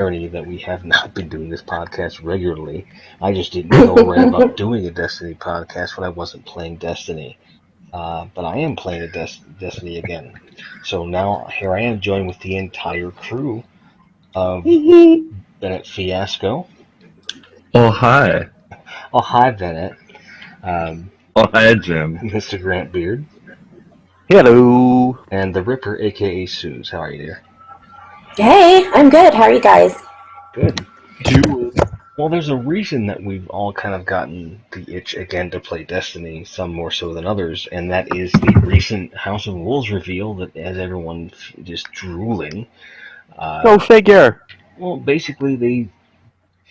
irony that we have not been doing this podcast regularly. I just didn't know right about doing a Destiny podcast when I wasn't playing Destiny. But I am playing a Destiny again. So now here I am joined with the entire crew of Bennett Fiasco. Oh, hi. Oh, hi, Bennett. Um, Oh, hi, Jim. Mr. Grant Beard. Hello. And the Ripper, aka Suze. How are you, dear? Hey, I'm good. How are you guys? Good. Well, there's a reason that we've all kind of gotten the itch again to play Destiny, some more so than others, and that is the recent House of Wolves reveal that has everyone just drooling. Go figure. Well, basically, they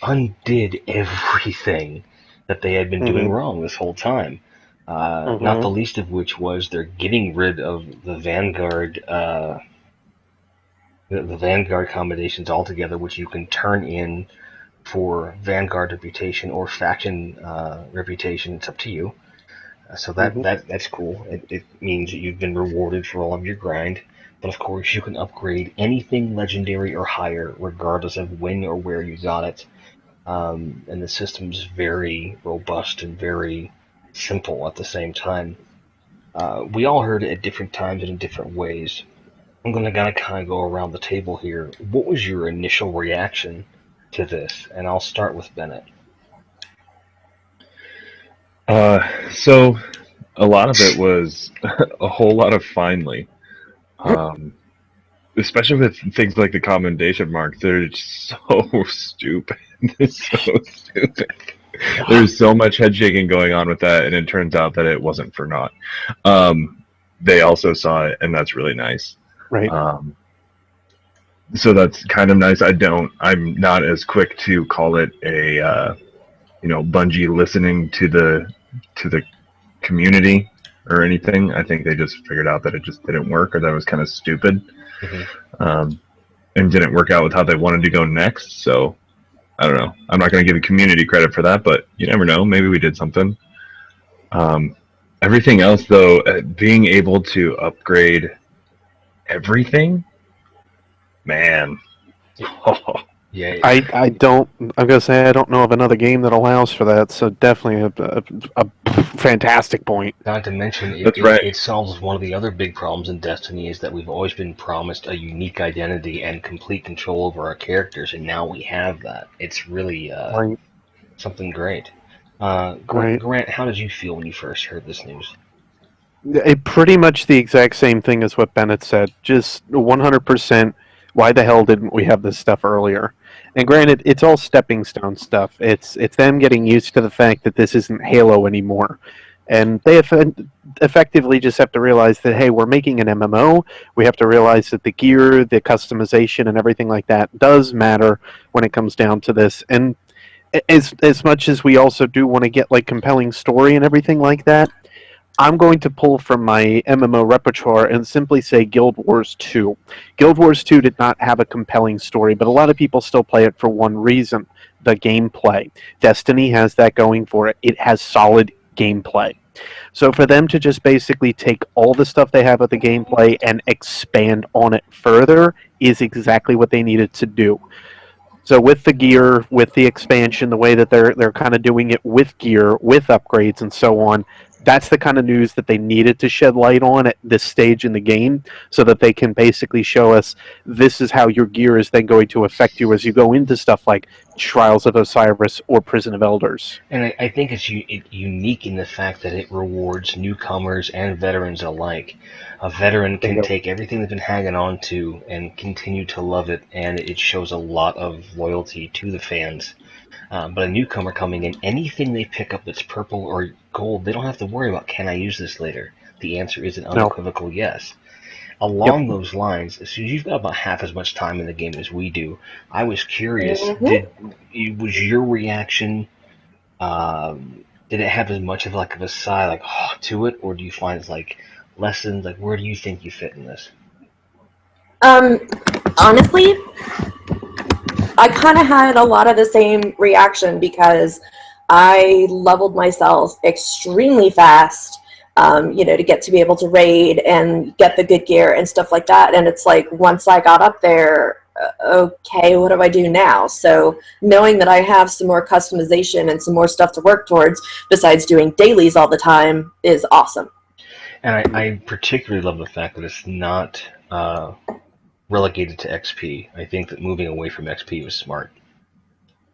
undid everything that they had been doing wrong this whole time. Not the least of which was they're getting rid of the Vanguard, the Vanguard combinations altogether, which you can turn in for Vanguard reputation or faction reputation. It's up to you. So that's cool. It means that you've been rewarded for all of your grind. But of course, you can upgrade anything legendary or higher, regardless of when or where you got it. And the system's very robust and very simple at the same time. We all heard it at different times and in different ways. I'm going to kind of go around the table here. What was your initial reaction to this? And I'll start with Bennett. So a lot of it was a whole lot of finally. Especially with things like the commendation marks, they're so stupid. It's so stupid. There's so much head shaking going on with that, and it turns out that it wasn't for naught. They also saw it, and that's really nice. Right. So that's kind of nice. I'm not as quick to call it a, Bungie listening to the community or anything. I think they just figured out that it just didn't work, or that it was kind of stupid, and didn't work out with how they wanted to go next. So I don't know. I'm not going to give the community credit for that, but you never know. Maybe we did something. Everything else, though, being able to upgrade everything, man. Yeah. I don't. I'm gonna say I don't know of another game that allows for that. So definitely a fantastic point. Not to mention, it solves one of the other big problems in Destiny is that we've always been promised a unique identity and complete control over our characters, and now we have that. It's really something great. Grant, how did you feel when you first heard this news? Pretty much the exact same thing as what Bennett said. Just 100%. Why the hell didn't we have this stuff earlier? And granted, it's all stepping stone stuff. It's them getting used to the fact that this isn't Halo anymore. And they effectively just have to realize that, hey, we're making an MMO. We have to realize that the gear, the customization, and everything like that does matter when it comes down to this. And as much as we also do want to get like compelling story and everything like that, I'm going to pull from my MMO repertoire and simply say Guild Wars 2. Guild Wars 2 did not have a compelling story, but a lot of people still play it for one reason, the gameplay. Destiny has that going for it. It has solid gameplay. So for them to just basically take all the stuff they have with the gameplay and expand on it further is exactly what they needed to do. So with the gear, with the expansion, the way that they're kind of doing it with gear, with upgrades and so on, that's the kind of news that they needed to shed light on at this stage in the game so that they can basically show us this is how your gear is then going to affect you as you go into stuff like Trials of Osiris or Prison of Elders. And I think it's unique in the fact that it rewards newcomers and veterans alike. A veteran can take everything they've been hanging on to and continue to love it, and it shows a lot of loyalty to the fans. But a newcomer coming in, anything they pick up that's purple or gold, they don't have to worry about, can I use this later? The answer is an unequivocal yes. Along those lines, so you've got about half as much time in the game as we do. I was curious, was your reaction, did it have as much of a sigh to it, or do you find it's lessons? Where do you think you fit in this? Honestly, I kind of had a lot of the same reaction because I leveled myself extremely fast, to get to be able to raid and get the good gear and stuff like that. And it's like once I got up there, okay, what do I do now? So knowing that I have some more customization and some more stuff to work towards besides doing dailies all the time is awesome. And I particularly love the fact that it's not relegated to XP. I think that moving away from XP was smart.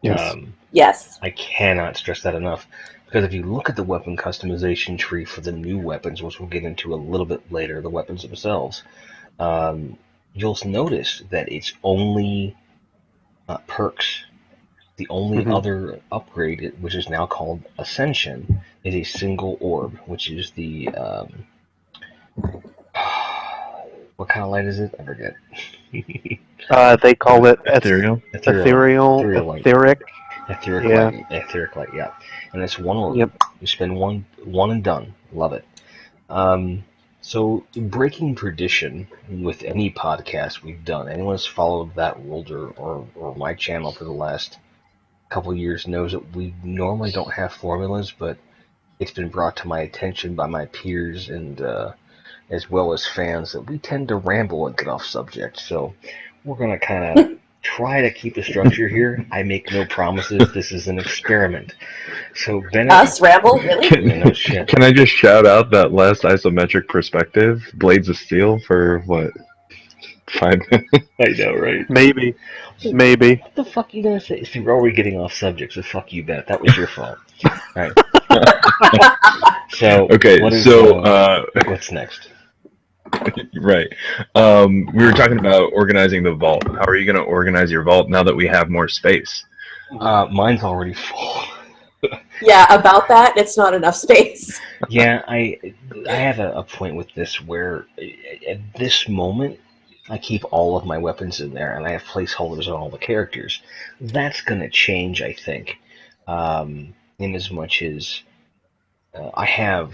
Yes. Yes. I cannot stress that enough. Because if you look at the weapon customization tree for the new weapons, which we'll get into a little bit later, the weapons themselves, you'll notice that it's only perks. The only other upgrade, which is now called Ascension, is a single orb, which is the what kind of light is it? I forget. They call it Ethereal. ethereal, light. etheric. Etheric light, yeah. And it's one orb. Yep. You spend one and done. Love it. So breaking tradition with any podcast we've done, anyone who's followed that world or my channel for the last couple of years knows that we normally don't have formulas, but it's been brought to my attention by my peers and as well as fans that we tend to ramble and get off subject. So we're going to kind of try to keep a structure here. I make no promises. This is an experiment. So Bennett, Us ramble, really? no shit. Can I just shout out that last isometric perspective, Blades of Steel, for what, 5 minutes? I know, right? Maybe. What the fuck are you gonna say? See, we're already getting off subject, so fuck you, Bennett. That was your fault. All right. So Okay, what's next? Right. We were talking about organizing the vault. How are you going to organize your vault now that we have more space? Mine's already full. Yeah, about that, it's not enough space. Yeah, I have a point with this where at this moment I keep all of my weapons in there and I have placeholders on all the characters. That's going to change, I think, in as much as I have,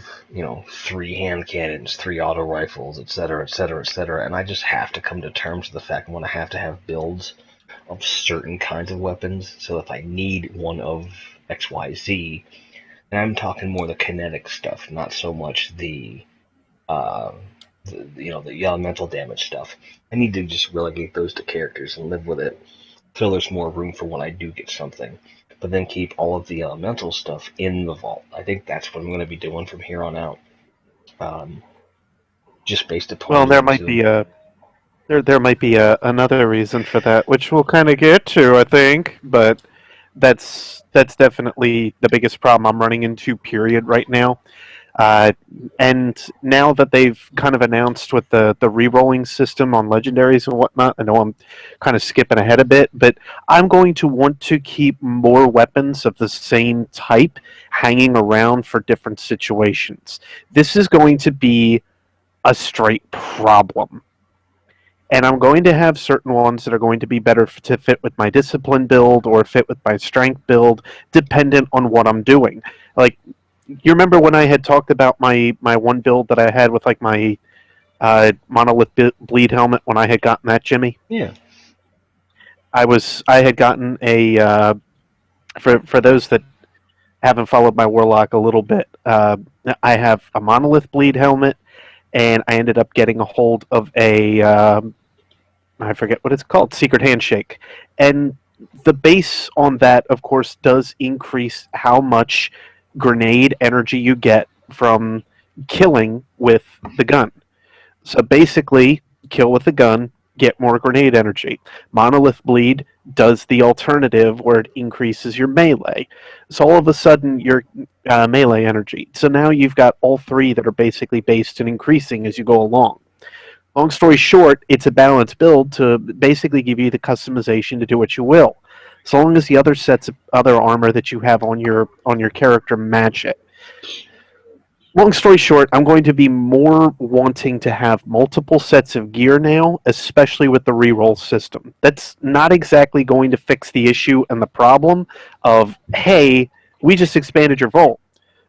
3 hand cannons, 3 auto rifles, etc., etc., etc., and I just have to come to terms with the fact I'm going to have builds of certain kinds of weapons. So if I need one of XYZ, and I'm talking more the kinetic stuff, not so much the elemental damage stuff. I need to just relegate those to characters and live with it, so there's more room for when I do get something. But then keep all of the elemental stuff in the vault. I think that's what I'm going to be doing from here on out. Just based upon. Well, there might be another reason for that, which we'll kind of get to, I think. But that's definitely the biggest problem I'm running into. Period. Right now. And now that they've kind of announced with the re-rolling system on legendaries and whatnot, I know I'm kind of skipping ahead a bit, but I'm going to want to keep more weapons of the same type hanging around for different situations. This is going to be a straight problem. And I'm going to have certain ones that are going to be better to fit with my discipline build or fit with my strength build, dependent on what I'm doing. Like, you remember when I had talked about my one build that I had with like my monolith bleed helmet when I had gotten that, Jimmy? Yeah. I had gotten a for those that haven't followed my warlock a little bit, I have a monolith bleed helmet, and I ended up getting a hold of a I forget what it's called, secret handshake, and the base on that, of course, does increase how much grenade energy you get from killing with the gun. So basically, kill with the gun, get more grenade energy. Monolith Bleed does the alternative where it increases your melee. So all of a sudden, your melee energy. So now you've got all 3 that are basically based and increasing as you go along. Long story short, it's a balanced build to basically give you the customization to do what you will, so long as the other sets of other armor that you have on your character match it. Long story short, I'm going to be more wanting to have multiple sets of gear now, especially with the reroll system. That's not exactly going to fix the issue and the problem of, hey, we just expanded your vault.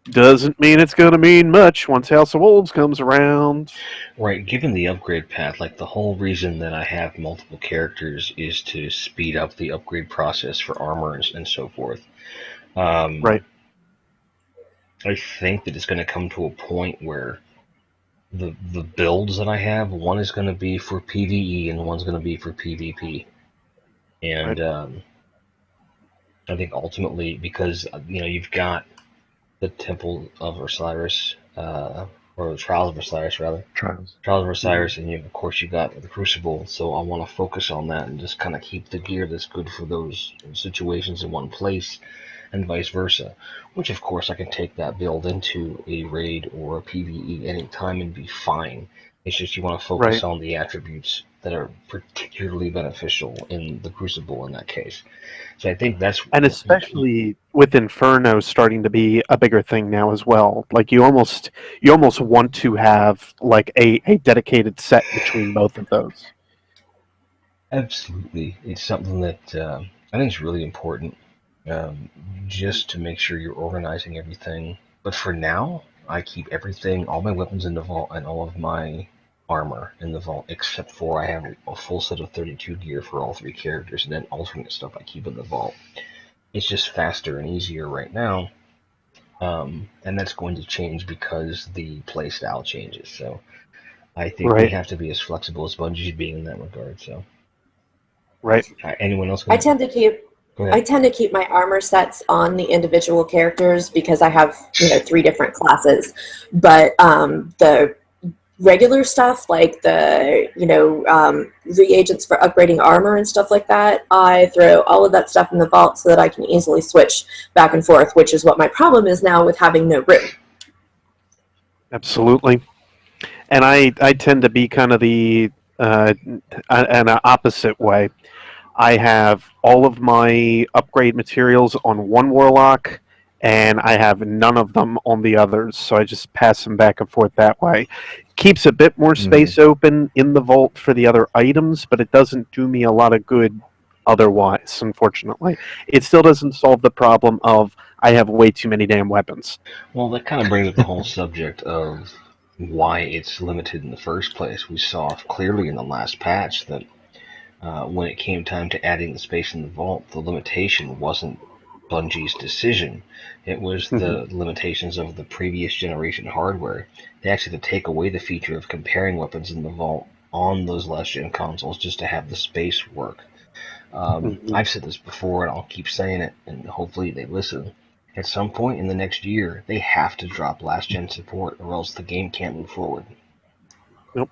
Doesn't mean it's going to mean much once House of Wolves comes around. Right, given the upgrade path, like the whole reason that I have multiple characters is to speed up the upgrade process for armor and so forth. Right. I think that it's going to come to a point where the builds that I have, one is going to be for PvE and one's going to be for PvP. And Right. I think ultimately, because you've got the Temple of Osiris, or the Trials of Osiris rather, Trials. Trials of Osiris, and of course you got the Crucible. So I want to focus on that and just kind of keep the gear that's good for those situations in one place, and vice versa. Which of course I can take that build into a raid or a PvE anytime and be fine. It's just you want to focus Right. on the attributes that are particularly beneficial in the Crucible in that case. So I think that's And especially with Inferno starting to be a bigger thing now as well. Like you almost want to have like a dedicated set between both of those. absolutely, it's something that I think is really important, um, just to make sure you're organizing everything. But for now, I keep everything, all my weapons in the vault, and all of my armor in the vault, except for I have a full set of 32 gear for all three characters, and then alternate stuff I keep in the vault. It's just faster and easier right now, and that's going to change because the playstyle changes. So I think we Right. have to be as flexible as Bungie's being in that regard. So, Right. anyone else I going to tend to keep go I ahead? tend to keep my armor sets on the individual characters because I have, three different classes. But the regular stuff, like the, reagents for upgrading armor and stuff like that, I throw all of that stuff in the vault so that I can easily switch back and forth, which is what my problem is now with having no room. Absolutely. And I tend to be kind of the an opposite way. I have all of my upgrade materials on one warlock, and I have none of them on the others. So I just pass them back and forth that way. Keeps a bit more space open in the vault for the other items, but it doesn't do me a lot of good otherwise. Unfortunately, it still doesn't solve the problem of I have way too many damn weapons. Well, that kind of brings up the whole subject of why it's limited in the first place. We saw clearly in the last patch that when it came time to adding the space in the vault, the limitation wasn't Bungie's decision. It was Mhm. the limitations of the previous generation hardware. They actually had to take away the feature of comparing weapons in the vault on those last gen consoles just to have the space work. Mhm. I've said this before, and I'll keep saying it, and hopefully they listen. At some point in the next year, they have to drop last gen support, or else the game can't move forward. Nope.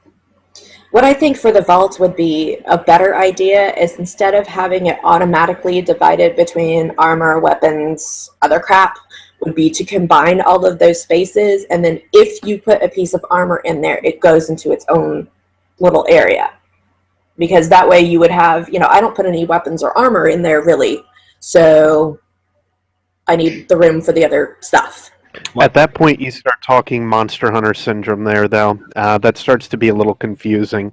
What I think for the vault would be a better idea is instead of having it automatically divided between armor, weapons, other crap, would be to combine all of those spaces, and then if you put a piece of armor in there, it goes into its own little area. Because that way you would have, I don't put any weapons or armor in there really, so I need the room for the other stuff. At that point, you start talking Monster Hunter syndrome there, though. That starts to be a little confusing.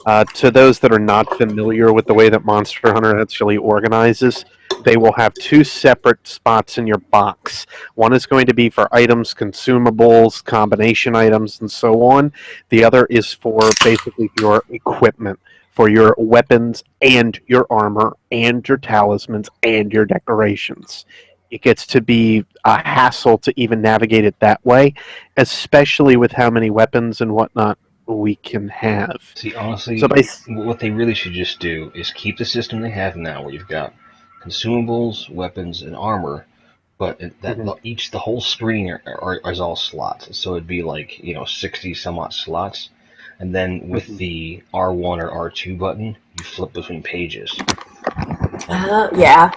To those that are not familiar with the way that Monster Hunter actually organizes, they will have two separate spots in your box. One is going to be for items, consumables, combination items, and so on. The other is for basically your equipment, for your weapons and your armor and your talismans and your decorations. It gets to be a hassle to even navigate it that way, especially with how many weapons and whatnot we can have. See, So honestly, by what they really should just do is keep the system they have now, where you've got consumables, weapons, and armor, but Mhm. the whole screen is all slots. So it'd be like 60 somewhat slots, and then with Mhm. the R1 or R2 button, you flip between pages. Yeah,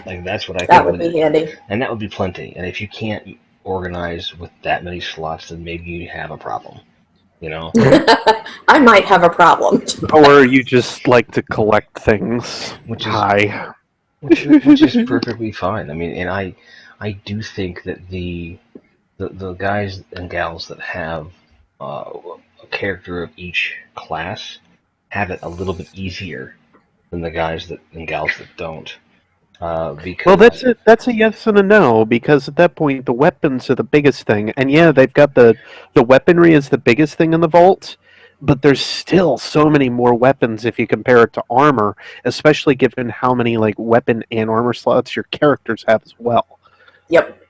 Like that's what I that think would be handy. and that would be plenty. And if you can't organize with that many slots, then maybe you have a problem. You know, I might have a problem. Or you just like to collect things. which is Hi. which is perfectly fine. I mean, and I do think that the guys and gals that have a character of each class have it a little bit easier than the guys that and gals that don't. Well, Because that's a yes and a no because at that point the weapons are the biggest thing, and yeah, they've got the weaponry is the biggest thing in the vault, but there's still so many more weapons if you compare it to armor, especially given how many like weapon and armor slots your characters have as well. Yep.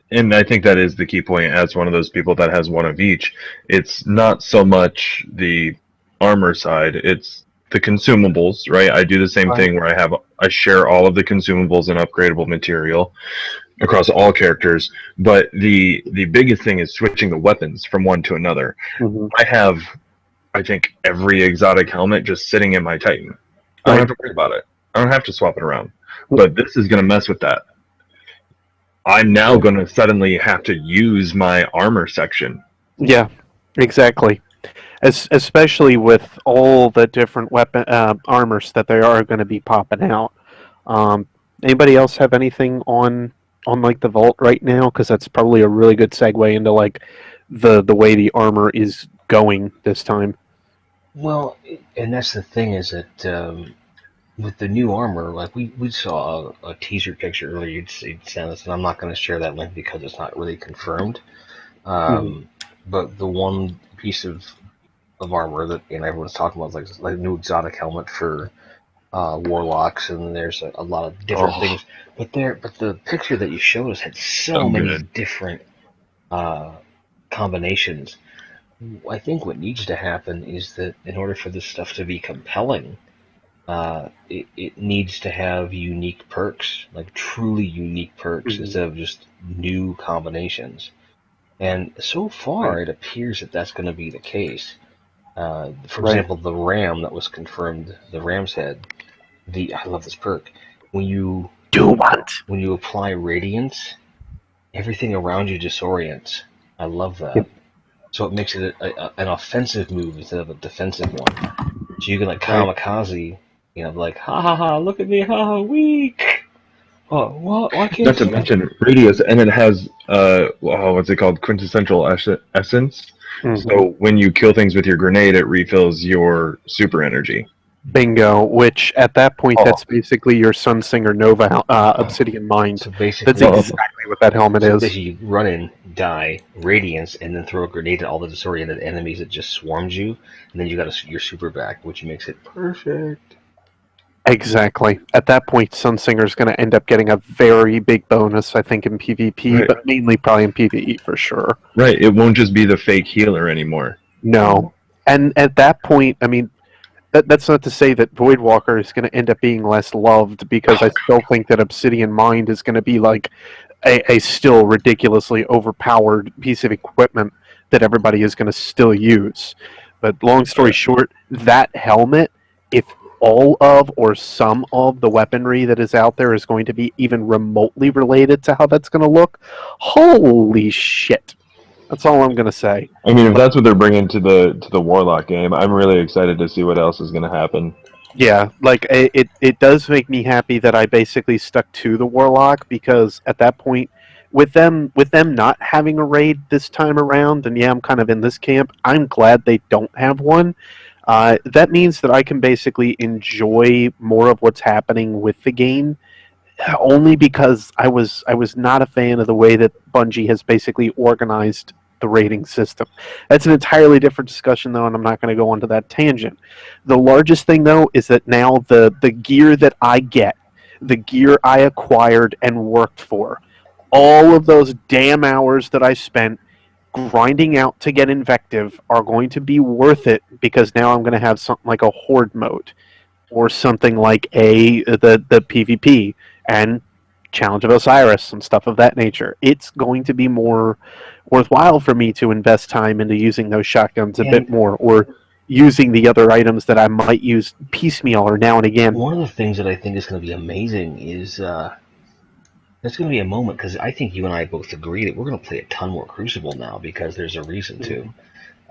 And I think that is the key point. As one of those people that has one of each, it's not so much the armor side; it's the consumables, right? I do the same Right. thing where I share all of the consumables and upgradable material across all characters. But the biggest thing is switching the weapons from one to another. Mm-hmm. I have, I think, every exotic helmet just sitting in my Titan. I don't have to worry about it. I don't have to swap it around. But this is going to mess with that. I'm now going to suddenly have to use my armor section. Yeah, exactly. Especially with all the different weapon armors that they are going to be popping out. Um, Anybody else have anything on like the vault right now? Because that's probably a really good segue into like the way the armor is going this time. Well, and that's the thing is that with the new armor, like we saw a teaser picture earlier. You'd send us, and I'm not going to share that link because it's not really confirmed. Mhm. But the one piece of armor that everyone's talking about is like a new exotic helmet for warlocks, and there's a lot of different things. But the picture that you showed us had so many good. different uh, combinations. I think what needs to happen is that in order for this stuff to be compelling, it needs to have unique perks, like truly unique perks, Mhm. instead of just new combinations. And so far, Right. it appears that that's going to be the case. For Right. example, the ram that was confirmed, the ram's head. I love this perk. When you Do what? when you apply radiance, everything around you disorients. I love that. Yep. So it makes it an offensive move instead of a defensive one. So you can like Right. kamikaze, like ha ha ha, look at me, ha ha, weak. Oh, what? Why can't Not to you? mention radius, and it has what's it called? Quintessential essence. Mhm. So when you kill things with your grenade, it refills your super energy. Bingo. Which at that point, Oh. that's basically your Sunsinger Nova Obsidian Mind. So That's basically, exactly what that helmet is. you run in, die, radiance, and then throw a grenade at all the disoriented enemies that just swarmed you, and then you got your super back, which makes it perfect. Exactly. At that point, Sunsinger is going to end up getting a very big bonus, I think, in PvP, Right. but mainly probably in PvE for sure. Right. It won't just be the fake healer anymore. No. And at that point, I mean, that's not to say that Voidwalker is going to end up being less loved, because I still think that Obsidian Mind is going to be like a still ridiculously overpowered piece of equipment that everybody is going to still use. But long story short, that helmet, if all of or some of the weaponry that is out there is going to be even remotely related to how that's going to look, holy shit. That's all I'm going to say. I mean, if that's what they're bringing to the Warlock game, I'm really excited to see what else is going to happen. Yeah, like it does make me happy that I basically stuck to the Warlock, because at that point, with them not having a raid this time around, and yeah, I'm kind of in this camp. I'm glad they don't have one. That means that I can basically enjoy more of what's happening with the game, only because I was not a fan of the way that Bungie has basically organized the rating system. That's an entirely different discussion, though, and I'm not going to go onto that tangent. The largest thing, though, is that now the gear that I get, the gear I acquired and worked for, all of those damn hours that I spent grinding out to get Invective are going to be worth it, because now I'm going to have something like a Horde mode, or something like the PvP and Challenge of Osiris and stuff of that nature. It's going to be more worthwhile for me to invest time into using those shotguns a bit And more, or using the other items that I might use piecemeal or now and again. one of the things that I think is going to be amazing is there's going to be a moment, because I think you and I both agree that we're going to play a ton more Crucible now, because there's a reason to.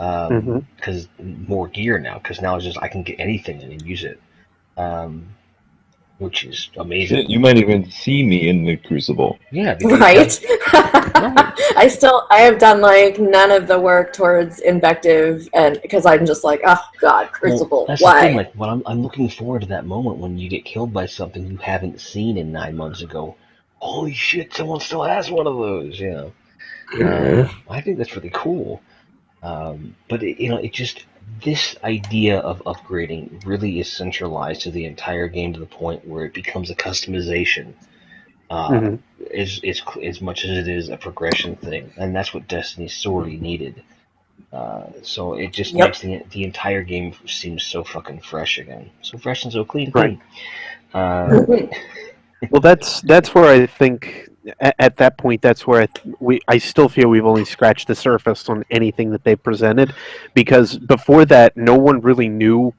Mm-hmm. Because more gear now, because now it's just I can get anything and use it, which is amazing. Shit, you might even see me in the Crucible. Yeah, because Right? Right. I have done like none of the work towards Invective, and because I'm just like, oh god, Crucible, that's why? the thing. Like, when I'm looking forward to that moment when you get killed by something you haven't seen in 9 months ago. Holy shit! Someone still has one of those. I think that's really cool. But it just, this idea of upgrading really is centralized to the entire game, to the point where it becomes a customization, Mm-hmm. as much as it is a progression thing, and that's what Destiny sorely needed. So it just Yep. makes the entire game seem so fucking fresh again. So fresh and so clean. Right. Uh, Well, that's where I think at that point that's where I still feel we've only scratched the surface on anything that they presented, because before that no one really knew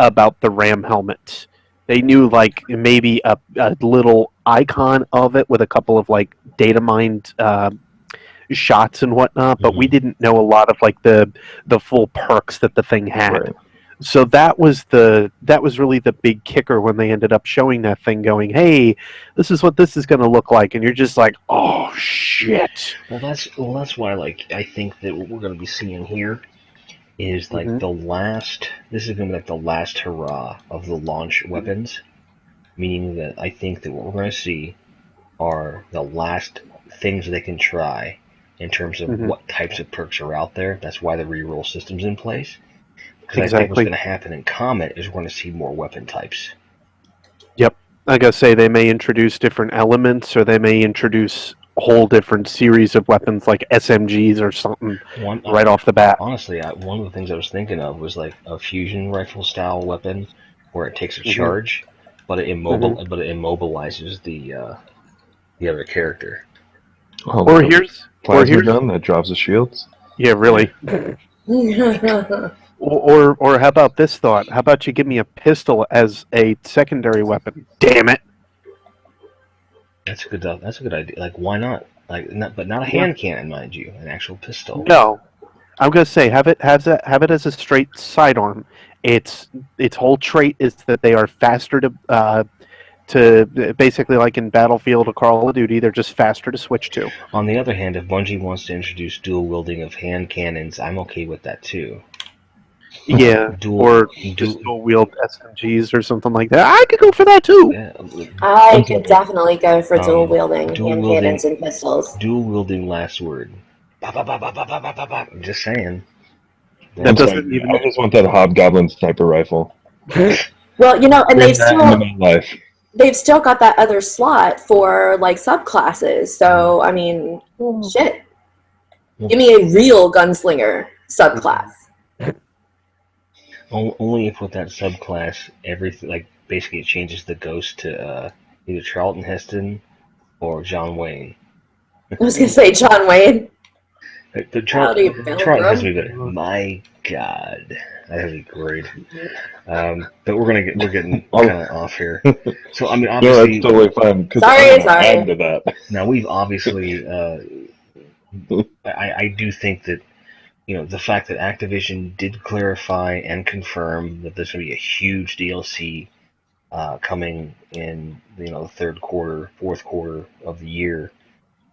about the Ram helmet. They knew like maybe a little icon of it with a couple of like data mined shots and whatnot, but we Mhm. didn't know a lot of like the full perks that the thing had. Right. So that was really the big kicker when they ended up showing that thing, going, "Hey, this is what this is going to look like," and you're just like, "Oh shit!" Well, that's why like I think that what we're going to be seeing here is like Hmm. the last. This is going to be like the last hurrah of the launch weapons, meaning that I think that what we're going to see are the last things they can try in terms of Hmm. what types of perks are out there. That's why the reroll system's in place. Because I think what's Exactly. going to happen in Comet is we're going to see more weapon types. Yep. I gotta say they may introduce different elements, or they may introduce a whole different series of weapons like SMGs or something One, right off the bat. honestly, one of the things I was thinking of was like a fusion rifle style weapon where it takes a Hmm. charge, but Hmm. but it immobilizes the other character. Oh, Or like a here's or plasma here's gun that drops the shields. yeah, Yeah, really. Or how about this thought? How about you give me a pistol as a secondary weapon? Damn it! that's a good. That's a good idea. Like, why not? Like, but not a Yeah. hand cannon, mind you, an actual pistol. No, I'm gonna say have it as a straight sidearm. Its whole trait is that they are faster to basically like in Battlefield or Call of Duty. They're just faster to switch to. On the other hand, if Bungie wants to introduce dual wielding of hand cannons, I'm okay with that too. Yeah, Dual, or just dual, dual wield SMGs or something like that. I could go for that too. yeah, I I'm could sorry. definitely go for dual wielding dual hand wielding, cannons and pistols. dual wielding last word. Ba, ba, ba, ba, ba, ba, ba, ba, ba. I'm just saying. That I'm That's sorry. doesn't Dude. even. I just want that hobgoblin sniper rifle. Well, and Bring that into my life. they've still got that other slot for like subclasses. So I mean, shit. Give me a real gunslinger subclass. only if with that subclass, everything like basically it changes the ghost to either Charlton Heston or John Wayne. I was gonna say John Wayne. Howdy, Charlton Heston Pilgrim. would be good. My God, that would be great. But we're getting Oh. kind of off here. So I mean, No, that's obviously, totally fine. Because Sorry, I'm gonna sorry. add to that. now we've obviously. I do think that the fact that Activision did clarify and confirm that there's going to be a huge DLC coming in the third quarter, fourth quarter of the year.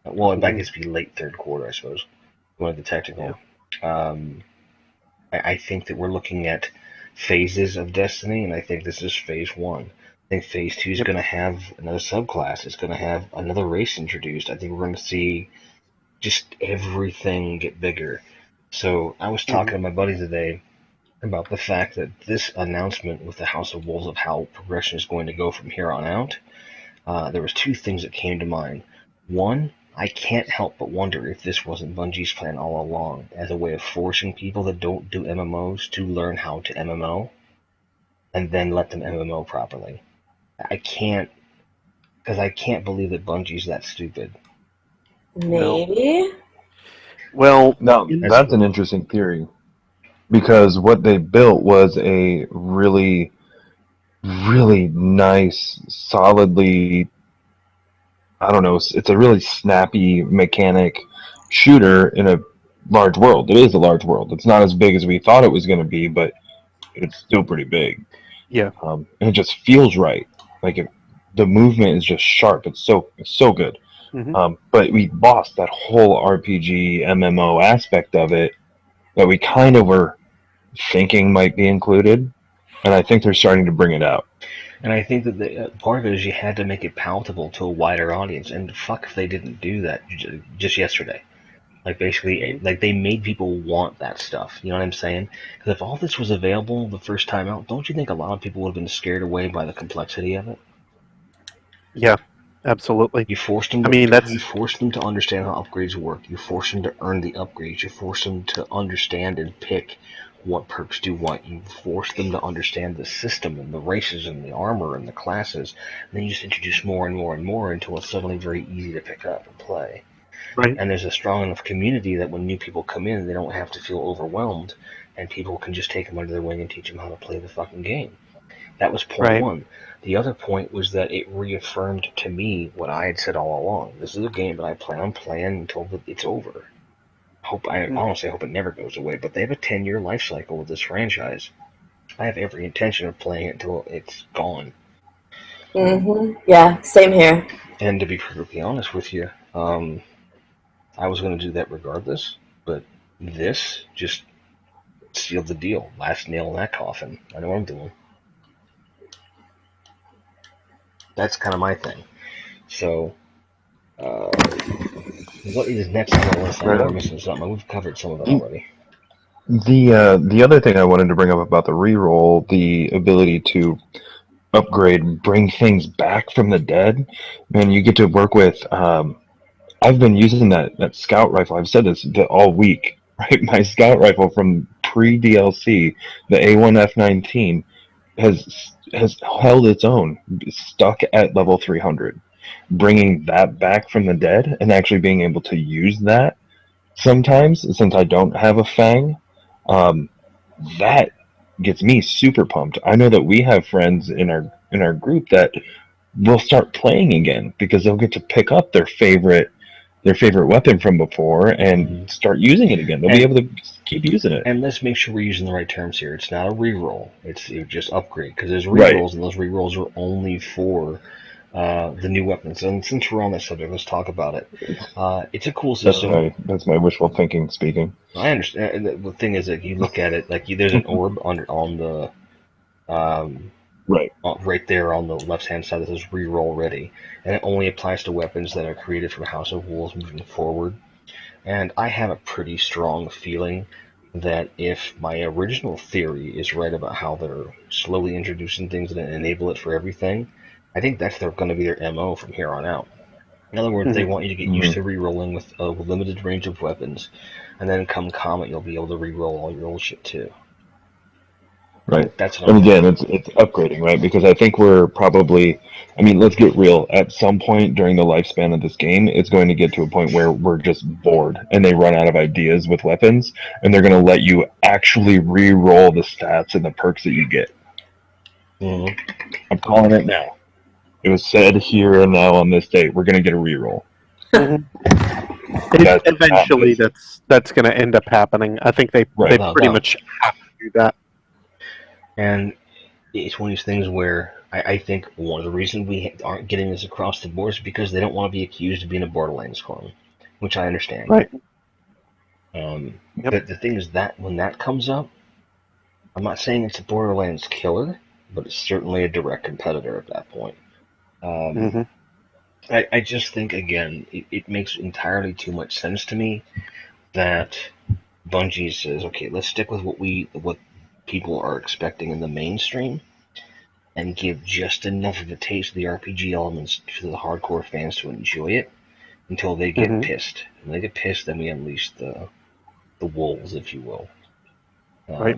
Well, I guess it'd be late third quarter, I suppose. One of the technical. Um, I think that we're looking at phases of Destiny, and I think this is phase one. I think phase two is going to have another subclass. It's going to have another race introduced. I think we're going to see just everything get bigger. So I was talking to my buddy today about the fact that this announcement with the House of Wolves of how progression is going to go from here on out. There was two things that came to mind. One, I can't help but wonder if this wasn't Bungie's plan all along, as a way of forcing people that don't do MMOs to learn how to MMO, and then let them MMO properly. I can't, because I can't believe that Bungie's that stupid. Maybe. Well, Now, that's an interesting theory. Because what they built was a really, really nice, solidly, I don't know, it's a really snappy mechanic shooter in a large world. It is a large world. It's not as big as we thought it was going to be, but it's still pretty big. yeah. And it just feels right. Like the movement is just sharp. It's so good. Hmm. But we lost that whole RPG MMO aspect of it that we kind of were thinking might be included, and I think they're starting to bring it out. And I think that part of it is you had to make it palatable to a wider audience, and fuck if they didn't do that just yesterday. Like basically, like they made people want that stuff. You know what I'm saying? Because if all this was available the first time out, don't you think a lot of people would have been scared away by the complexity of it? Yeah. Absolutely. You forced them. I mean, You that's forced them to understand how upgrades work. You forced them to earn the upgrades. You forced them to understand and pick what perks do what. You forced them to understand the system and the races and the armor and the classes. And then you just introduce more and more and more until it's suddenly very easy to pick up and play. right. And there's a strong enough community that when new people come in, they don't have to feel overwhelmed, and people can just take them under their wing and teach them how to play the fucking game. That was point Right. one. The other point was that it reaffirmed to me what I had said all along. This is a game that I plan on playing until it's over. I honestly hope it never goes away, but they have a 10-year life cycle with this franchise. I have every intention of playing it until it's gone. Yeah, same here. And to be perfectly honest with you, I was going to do that regardless, but this just sealed the deal. Last nail in that coffin. I know what I'm doing. That's kind of my thing. So, what is next on the list? I know we're missing something. We've covered some of it already. The other thing I wanted to bring up about the reroll, the ability to upgrade and bring things back from the dead, man, you get to work with. I've been using that scout rifle. I've said this all week, right? My scout rifle from pre DLC, the A1F19, has held its own, stuck at level 300. Bringing that back from the dead and actually being able to use that sometimes, since I don't have a fang, that gets me super pumped. I know that we have friends in our group that will start playing again because they'll get to pick up their favorite weapon from before and start using it again. They'll be able to keep using it. And let's make sure we're using the right terms here. It's not a reroll. It's just upgrade, because there's rerolls, and those rerolls are only for the new weapons. And since we're on that subject, let's talk about it. It's a cool system. That's my wishful thinking speaking. I understand. The thing is that you look at it like there's an orb on the right there on the left-hand side that says reroll ready, and it only applies to weapons that are created from House of Wolves moving forward. And I have a pretty strong feeling that if my original theory is right about how they're slowly introducing things that enable it for everything, I think that's going to be their MO from here on out. In other words, they want you to get used to re-rolling with a limited range of weapons, and then come Comet, you'll be able to re-roll all your old shit too. Right. That's and again, it's upgrading, right? Because I think we're probably, let's get real. At some point during the lifespan of this game, it's going to get to a point where we're just bored and they run out of ideas with weapons, and they're going to let you actually re-roll the stats and the perks that you get. I'm calling it now. It was said here and now on this date, we're going to get a re-roll. Eventually, that's going to end up happening. I think they pretty much have to do that. And it's one of these things where I think one of the reasons we aren't getting this across the board is because they don't want to be accused of being a Borderlands clone, which I understand. Right. But the thing is that when that comes up, I'm not saying it's a Borderlands killer, but it's certainly a direct competitor at that point. I just think, again, it makes entirely too much sense to me that Bungie says, okay, let's stick with what people are expecting in the mainstream and give just enough of a taste of the RPG elements to the hardcore fans to enjoy it until they get pissed. When they get pissed, then we unleash the wolves, if you will. Right.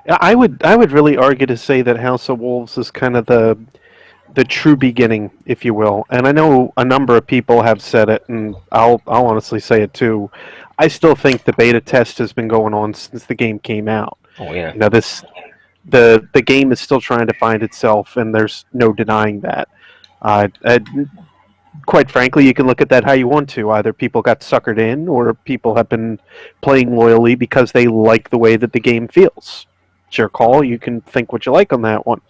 I would really argue to say that House of Wolves is kind of the true beginning, if you will. And I know a number of people have said it, and I'll honestly say it too. I still think the beta test has been going on since the game came out. Oh yeah. Now the game is still trying to find itself, and there's no denying that. Quite frankly, you can look at that how you want to. Either people got suckered in, or people have been playing loyally because they like the way that the game feels. It's your call. You can think what you like on that one.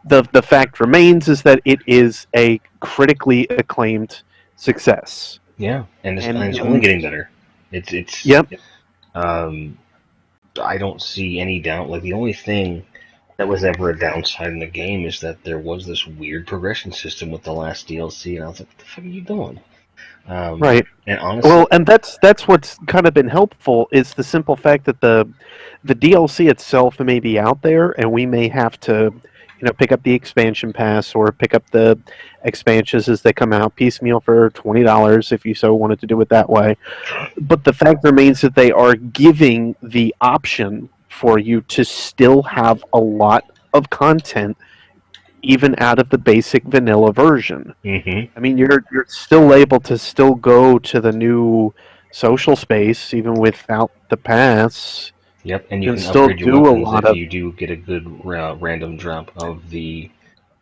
The fact remains is that it is a critically acclaimed success. Yeah, and it's only getting better. It's yep. I don't see any doubt. Like, the only thing that was ever a downside in the game is that there was this weird progression system with the last DLC, and I was like, what the fuck are you doing? Right. And honestly, well, and that's what's kind of been helpful is the simple fact that the DLC itself may be out there, and we may have to pick up the expansion pass or pick up the expansions as they come out piecemeal for $20 if you so wanted to do it that way. But the fact remains that they are giving the option for you to still have a lot of content even out of the basic vanilla version. Mm-hmm. I mean, you're still able to still go to the new social space even without the pass. Yep, and you You can can still upgrade your do a weapons lot if of you do get a good random drop of the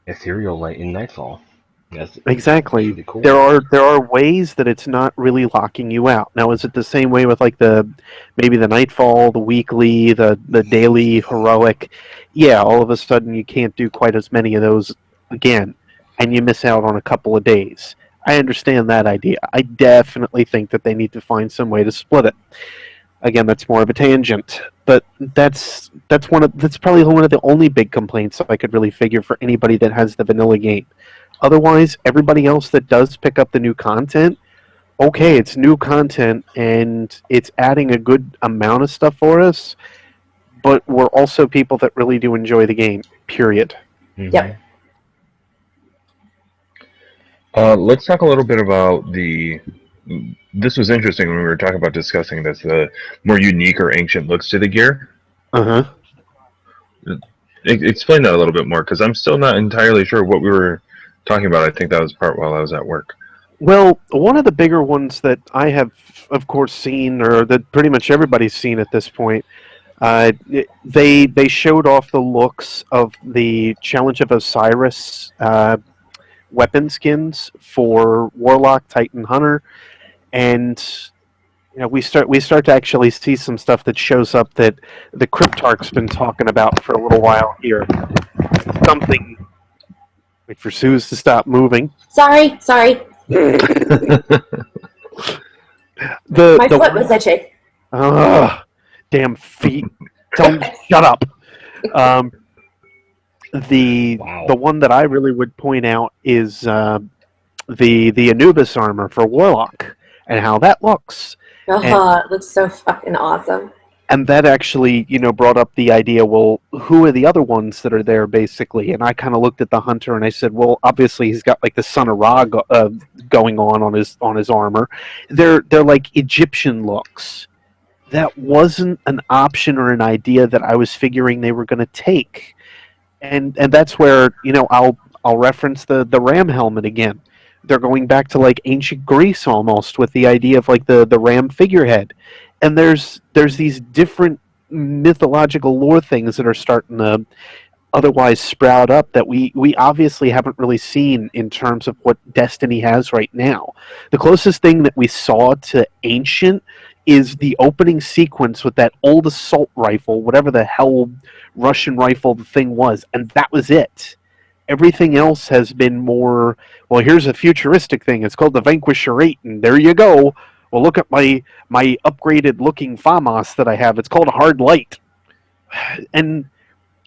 ethereal light in Nightfall. That's exactly. pretty cool. There are ways that it's not really locking you out. Now, is it the same way with like maybe the Nightfall, the weekly, the daily heroic? Yeah, all of a sudden you can't do quite as many of those again, and you miss out on a couple of days. I understand that idea. I definitely think that they need to find some way to split it. Again, that's more of a tangent, but that's probably one of the only big complaints I could really figure for anybody that has the vanilla game. Otherwise, everybody else that does pick up the new content, okay, it's new content and it's adding a good amount of stuff for us, but we're also people that really do enjoy the game, period. Mm-hmm. Yep. Let's talk a little bit about this was interesting when we were talking about discussing this, the more unique or ancient looks to the gear. Uh-huh. Explain that a little bit more, because I'm still not entirely sure what we were talking about. I think that was part while I was at work. Well, one of the bigger ones that I have, of course, seen, or that pretty much everybody's seen at this point, they showed off the looks of the Challenge of Osiris weapon skins for Warlock, Titan, Hunter, and we start to actually see some stuff that shows up that the Cryptarch's been talking about for a little while here. Something. Wait for Suze to stop moving. Sorry. My foot was itching. Damn feet! Don't shut up. The one that I really would point out is the Anubis armor for Warlock and how that looks. It looks so fucking awesome. And that actually, brought up the idea, well, who are the other ones that are there, basically? And I kind of looked at the Hunter and I said, well, obviously he's got like the Son of Ra going on his armor. They're like Egyptian looks. That wasn't an option or an idea that I was figuring they were going to take. And that's where, I'll reference the ram helmet again. They're going back to like ancient Greece almost with the idea of like the ram figurehead. And there's these different mythological lore things that are starting to otherwise sprout up that we obviously haven't really seen in terms of what Destiny has right now. The closest thing that we saw to ancient is the opening sequence with that old assault rifle, whatever the hell Russian rifle the thing was, and that was it. Everything else has been more, well, here's a futuristic thing. It's called the Vanquisher 8, and there you go. Well, look at my upgraded looking FAMAS that I have. It's called a Hard Light. And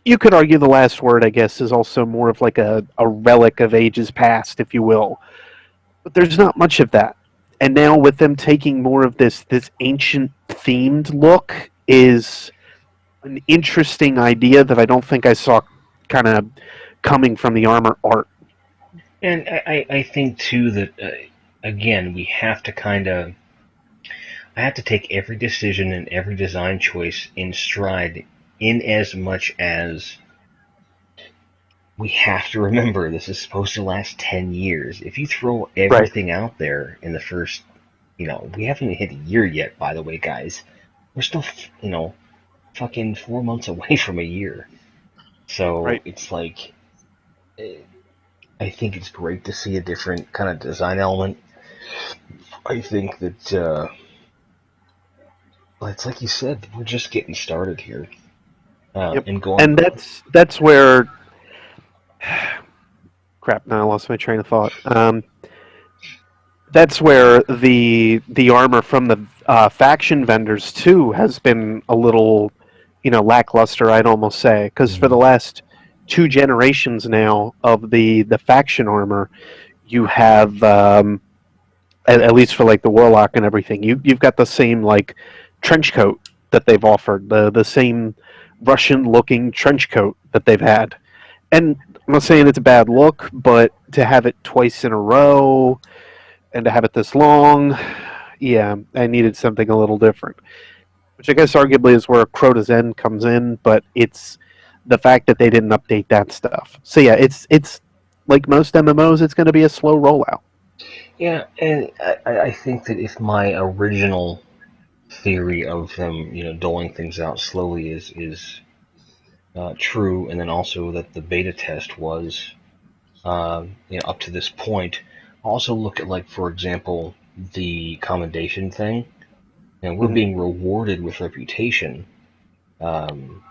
you could argue the last word, I guess, is also more of like a relic of ages past, if you will. But there's not much of that. And now with them taking more of this ancient themed look is an interesting idea that I don't think I saw kind of coming from the armor art. And I think too that again we have to I have to take every decision and every design choice in stride, in as much as we have to remember this is supposed to last 10 years. If you throw everything out there in the first, we haven't hit a year yet, by the way, guys. We're still, fucking 4 months away from a year. So It's like, I think it's great to see a different kind of design element. I think that, it's like you said, we're just getting started here. And that's where crap, now I lost my train of thought. That's where the armor from the faction vendors too has been a little, lackluster, I'd almost say, because for the last 2 generations now of the faction armor, you have at least for like the Warlock and everything, you've got the same like trench coat that they've offered, the same Russian looking trench coat that they've had. And I'm not saying it's a bad look, but to have it twice in a row and to have it this long, yeah, I needed something a little different. Which I guess arguably is where Crota's End comes in, but it's the fact that they didn't update that stuff. So yeah, it's like most MMOs, it's going to be a slow rollout. Yeah, and I think that if my original theory of them, doling things out slowly is true, and then also that the beta test was, up to this point. Also look at, like, for example, the commendation thing. And we're being rewarded with reputation, um,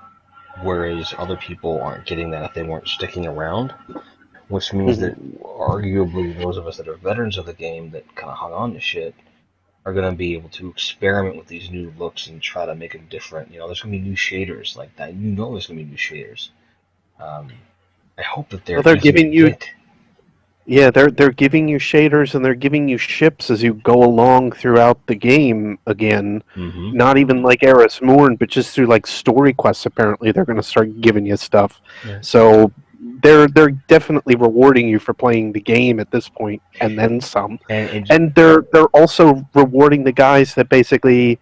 whereas other people aren't getting that if they weren't sticking around. Which means that arguably those of us that are veterans of the game that kind of hung on to shit are going to be able to experiment with these new looks and try to make them different. There's going to be new shaders like that. There's going to be new shaders. I hope that they're They're easy giving to you get. Yeah, they're giving you shaders and they're giving you ships as you go along throughout the game again. Mm-hmm. Not even like Eris Morn, but just through like story quests. Apparently, they're going to start giving you stuff. Yeah. So they're definitely rewarding you for playing the game at this point, and then some. And they're also rewarding the guys that basically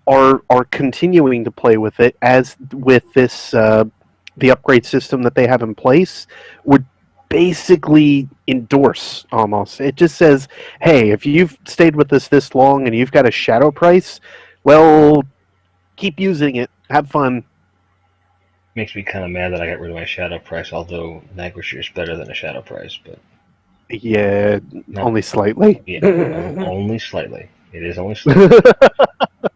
are continuing to play with it as with this the upgrade system that they have in place would basically endorse almost. It just says, hey, if you've stayed with us this long and you've got a shadow price, well, keep using it. Have fun. Makes me kind of mad that I got rid of my shadow price, although Vanquisher is better than a shadow price, but Yeah, only slightly. Yeah, only slightly. It is only slightly.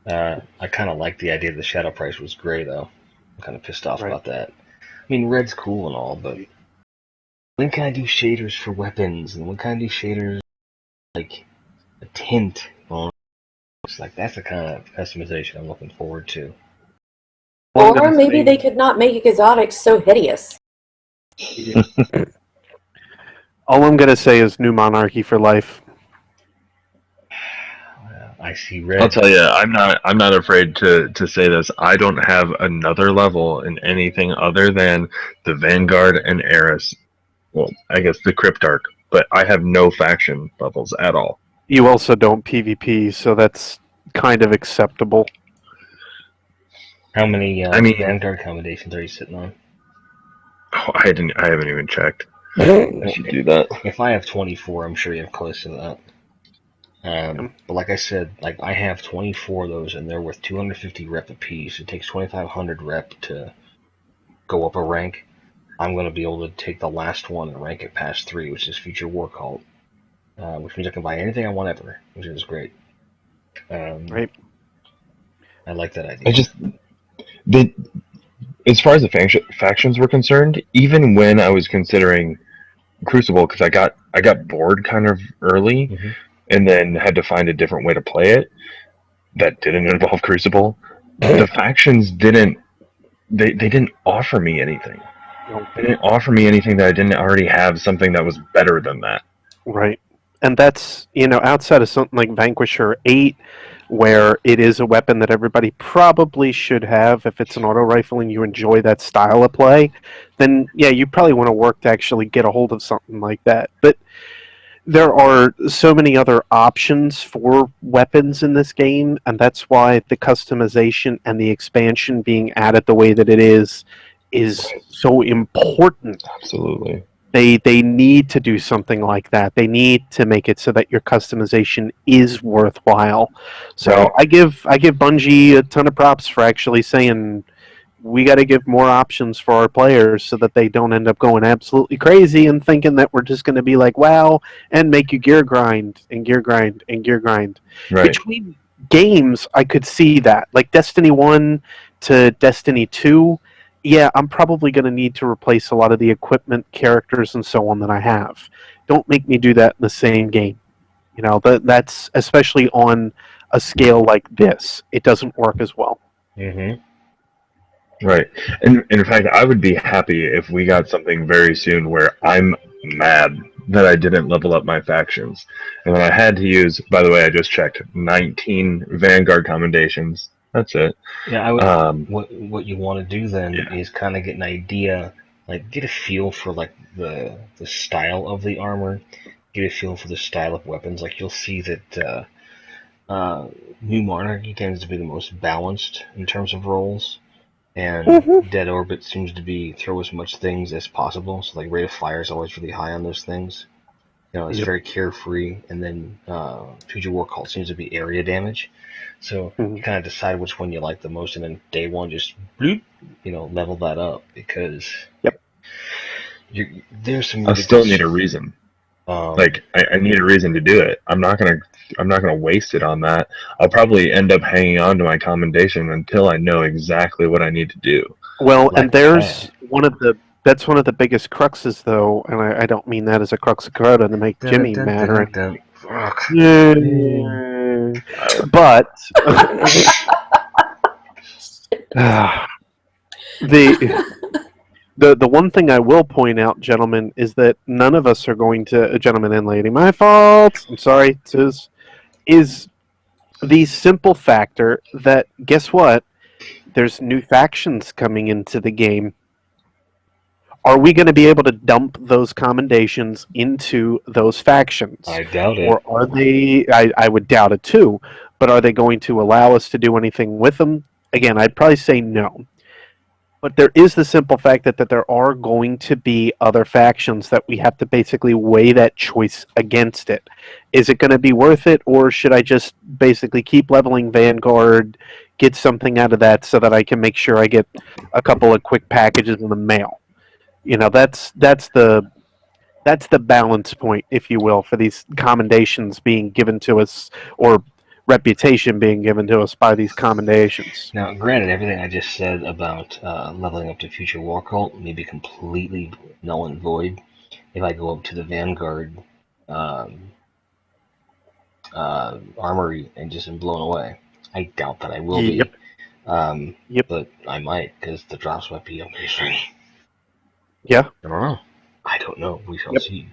I kind of like the idea that the shadow price was gray, though. I'm kind of pissed off about that. I mean, red's cool and all, but when can I do shaders for weapons? And when can I do shaders like a tint on? It's like, that's the kind of customization I'm looking forward to. Or maybe they could not make exotics so hideous. Yeah. All I'm gonna say is New Monarchy for life. I see red. I'll tell you, I'm not afraid to say this. I don't have another level in anything other than the Vanguard and Eris. Well, I guess the Cryptarch, but I have no faction levels at all. You also don't PvP, so that's kind of acceptable. How many Vanguard commendations are you sitting on? Oh, I haven't even checked. I should do that. If I have 24, I'm sure you have close to that. But like I said, like, I have 24 of those, and they're worth 250 rep apiece. It takes 2,500 rep to go up a rank. I'm going to be able to take the last one and rank it past 3, which is Future War Cult, which means I can buy anything I want ever, which is great. Right. I like that idea. As far as the factions were concerned, even when I was considering Crucible, because I got bored kind of early, and then had to find a different way to play it that didn't involve Crucible. The factions didn't offer me anything. They didn't offer me anything that I didn't already have, something that was better than that. Right. And that's, outside of something like Vanquisher 8, where it is a weapon that everybody probably should have if it's an auto rifle and you enjoy that style of play, then yeah, you probably want to work to actually get a hold of something like that. But there are so many other options for weapons in this game, and that's why the customization and the expansion being added the way that it is so important. Absolutely. They need to do something like that. They need to make it so that your customization is worthwhile. So right. I give Bungie a ton of props for actually saying we got to give more options for our players so that they don't end up going absolutely crazy and thinking that we're just going to be like, wow, and make you gear grind and gear grind and gear grind. Right. Between games, I could see that. Like Destiny 1 to Destiny 2, yeah, I'm probably going to need to replace a lot of the equipment, characters, and so on that I have. Don't make me do that in the same game. That's especially on a scale like this. It doesn't work as well. Mm-hmm. Right. And in fact, I would be happy if we got something very soon where I'm mad that I didn't level up my factions. And then I had to use, by the way, I just checked, 19 Vanguard commendations. That's it. Yeah, I would. What you want to do then is kind of get an idea Like, get a feel for like the style of the armor, get a feel for the style of weapons. Like, you'll see that New Monarchy tends to be the most balanced in terms of roles, and Dead Orbit seems to be throw as much things as possible. So like rate of fire is always really high on those things. It's Yep. very carefree, and then Future War Cult seems to be area damage. So you kind of decide which one you like the most, and then day one just bloop, level that up because Yep. There's some I really still good need a reason. Um, I need a reason to do it. I'm not gonna waste it on that. I'll probably end up hanging on to my commendation until I know exactly what I need to do. Well, like and there's that's one of the biggest cruxes, though, and I don't mean that as a crux of Crota to make Jimmy mad or anything. Fuck. But the one thing I will point out, gentlemen, is that none of us are going to, gentlemen and lady, my fault. I'm sorry, is the simple factor that guess what? There's new factions coming into the game. Are we going to be able to dump those commendations into those factions? I doubt it. Or are they, I would doubt it too, but are they going to allow us to do anything with them? Again, I'd probably say no. But there is the simple fact that there are going to be other factions that we have to basically weigh that choice against it. Is it going to be worth it, or should I just basically keep leveling Vanguard, get something out of that so that I can make sure I get a couple of quick packages in the mail? That's the balance point, if you will, for these commendations being given to us, or reputation being given to us by these commendations. Now, granted, everything I just said about leveling up to Future War Cult may be completely null and void if I go up to the Vanguard armory and just am blown away. I doubt that I will Yep. be. Yep. But I might, because the drops might be amazing. Yeah. I don't know. We shall Yep. see.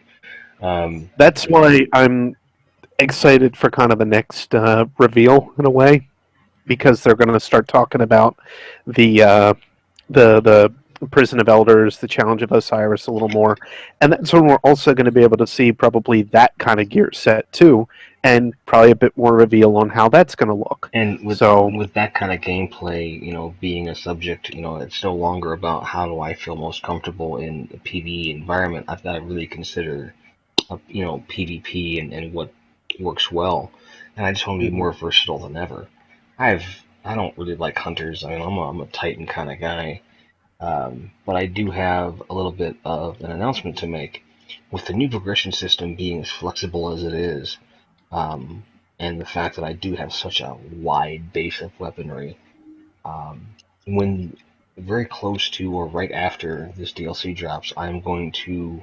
That's why I'm excited for kind of the next reveal in a way, because they're going to start talking about the Prison of Elders, the Challenge of Osiris a little more, and that's when we're also going to be able to see probably that kind of gear set too, and probably a bit more reveal on how that's going to look. And with that kind of gameplay, being a subject, it's no longer about how do I feel most comfortable in a PvE environment. I've got to really consider, PvP and what works well. And I just want to be more versatile than ever. I don't really like hunters. I mean, I'm a Titan kind of guy. But I do have a little bit of an announcement to make. With the new progression system being as flexible as it is, and the fact that I do have such a wide base of weaponry, when very close to or right after this DLC drops, I'm going to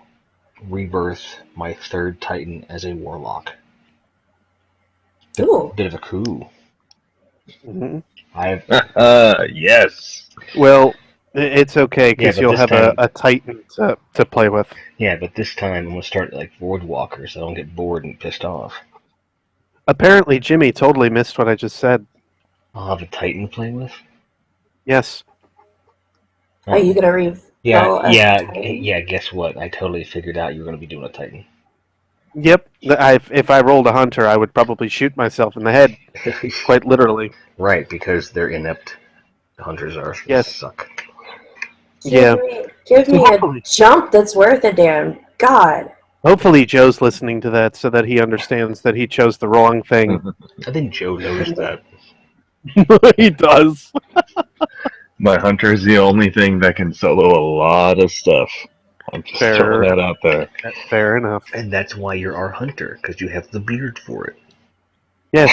rebirth my third Titan as a Warlock. Ooh. Bit of a coup. Mm-hmm. Yes. Well, it's okay because you'll have a Titan to play with. Yeah, but this time I'm going to start like Voidwalker so I don't get bored and pissed off. Apparently, Jimmy totally missed what I just said. I'll have a Titan to play with? Yes. Are you going to reveal Yeah, guess what? I totally figured out you were going to be doing a Titan. Yep. If I rolled a hunter, I would probably shoot myself in the head, quite literally. Right, because they're inept. The hunters are. Yes. Suck. Yeah. Give me a jump that's worth a damn. God. Hopefully Joe's listening to that so that he understands that he chose the wrong thing. I think Joe knows that. He does. My hunter is the only thing that can solo a lot of stuff. I'm just throwing that out there. Fair enough. And that's why you're our hunter, because you have the beard for it. Yes.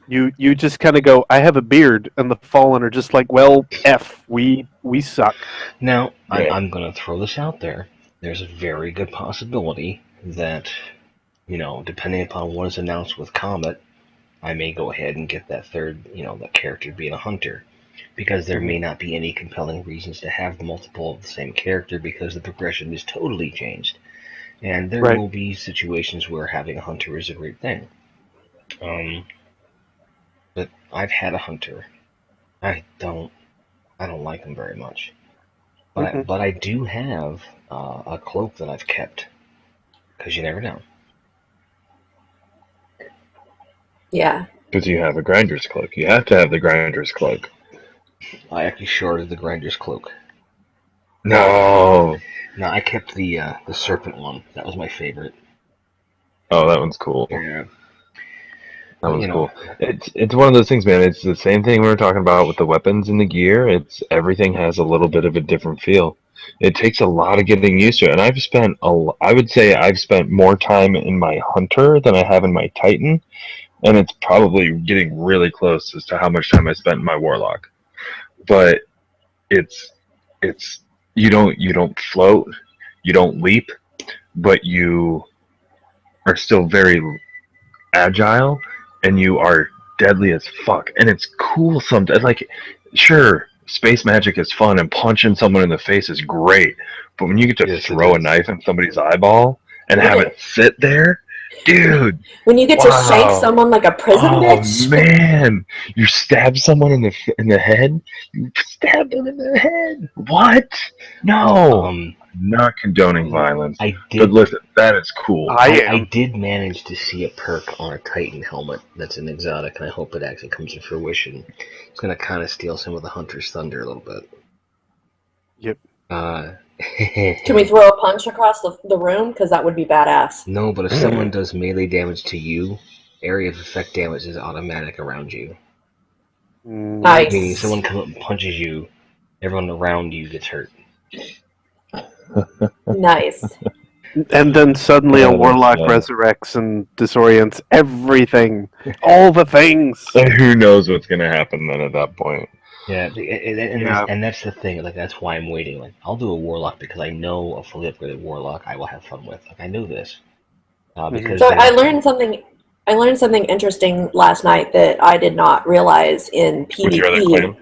You just kind of go, I have a beard, and the Fallen are just like, well, F, we suck. Now, I'm going to throw this out there. There's a very good possibility that, depending upon what is announced with Comet, I may go ahead and get that third, that character being a hunter. Because there may not be any compelling reasons to have multiple of the same character because the progression is totally changed. And there will be situations where having a hunter is a great thing. But I've had a hunter. I don't like him very much. But I do have a cloak that I've kept, because you never know. Yeah. Because you have a grinder's cloak. You have to have the grinder's cloak. I actually shorted the grinder's cloak. No. No, I kept the serpent one. That was my favorite. Oh, that one's cool. Yeah. That one's You know, cool. It's one of those things, man. It's the same thing we were talking about with the weapons and the gear. It's everything has a little bit of a different feel. It takes a lot of getting used to it, and I would say I've spent more time in my hunter than I have in my titan, and it's probably getting really close as to how much time I spent in my warlock. But it's you don't float, you don't leap, but you are still very agile, and you are deadly as fuck. And it's cool sometimes. Like, sure, space magic is fun, and punching someone in the face is great. But when you get to Yes, it throw a is. knife in somebody's eyeball and have it sit there, dude. When you get to shake Wow. someone like a prison Oh bitch. man, you stab someone in the head. You stab them in the head. What? No, not condoning violence. I But did. listen, that is cool. I did manage to see a perk on a Titan helmet that's an exotic, and I hope it actually comes to fruition. It's going to kind of steal some of the Hunter's thunder a little bit. Yep. Can we throw a punch across the room? Because that would be badass. No, but if someone does melee damage to you, area of effect damage is automatic around you. Nice. Meaning someone comes up and punches you, everyone around you gets hurt. Nice. And then suddenly a Yeah, warlock yeah. resurrects and disorients everything. All the things. Who knows what's gonna happen then at that point? Yeah, and that's the thing. Like, that's why I'm waiting. Like, I'll do a warlock because I know a fully upgraded warlock I will have fun with. Like, I know this. Because So I learned something. I learned something interesting last night that I did not realize in PvP. Would you rather claim?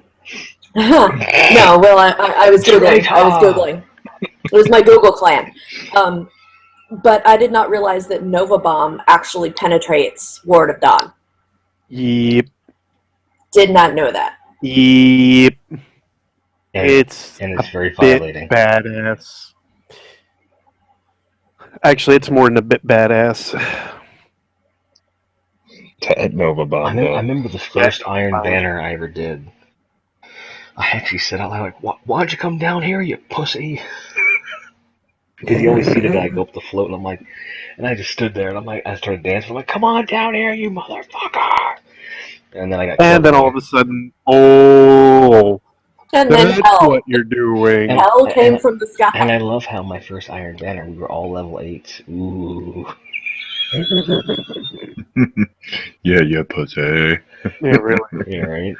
No, well, I was googling. I was googling. It was my Google clan. But I did not realize that Nova Bomb actually penetrates Ward of Dawn. Yep. Did not know that. Yep. and It's very bit violating. badass. Actually, it's more than a bit badass. Nova Bomb. I remember the first Iron Banner I ever did. I actually said out loud, like, "Why'd you come down here, you pussy?" Because you always see the guy go up the float, and I'm like, and I just stood there, and I'm like, I started dancing. I'm like, "Come on down here, you motherfucker!" And then I got. And then all of a sudden, oh, And then that's hell. what you're doing. Hell came from the sky. And I love how my first Iron Banner, we were all level 8s. Ooh. Yeah, pussy. Yeah, really. Yeah, right?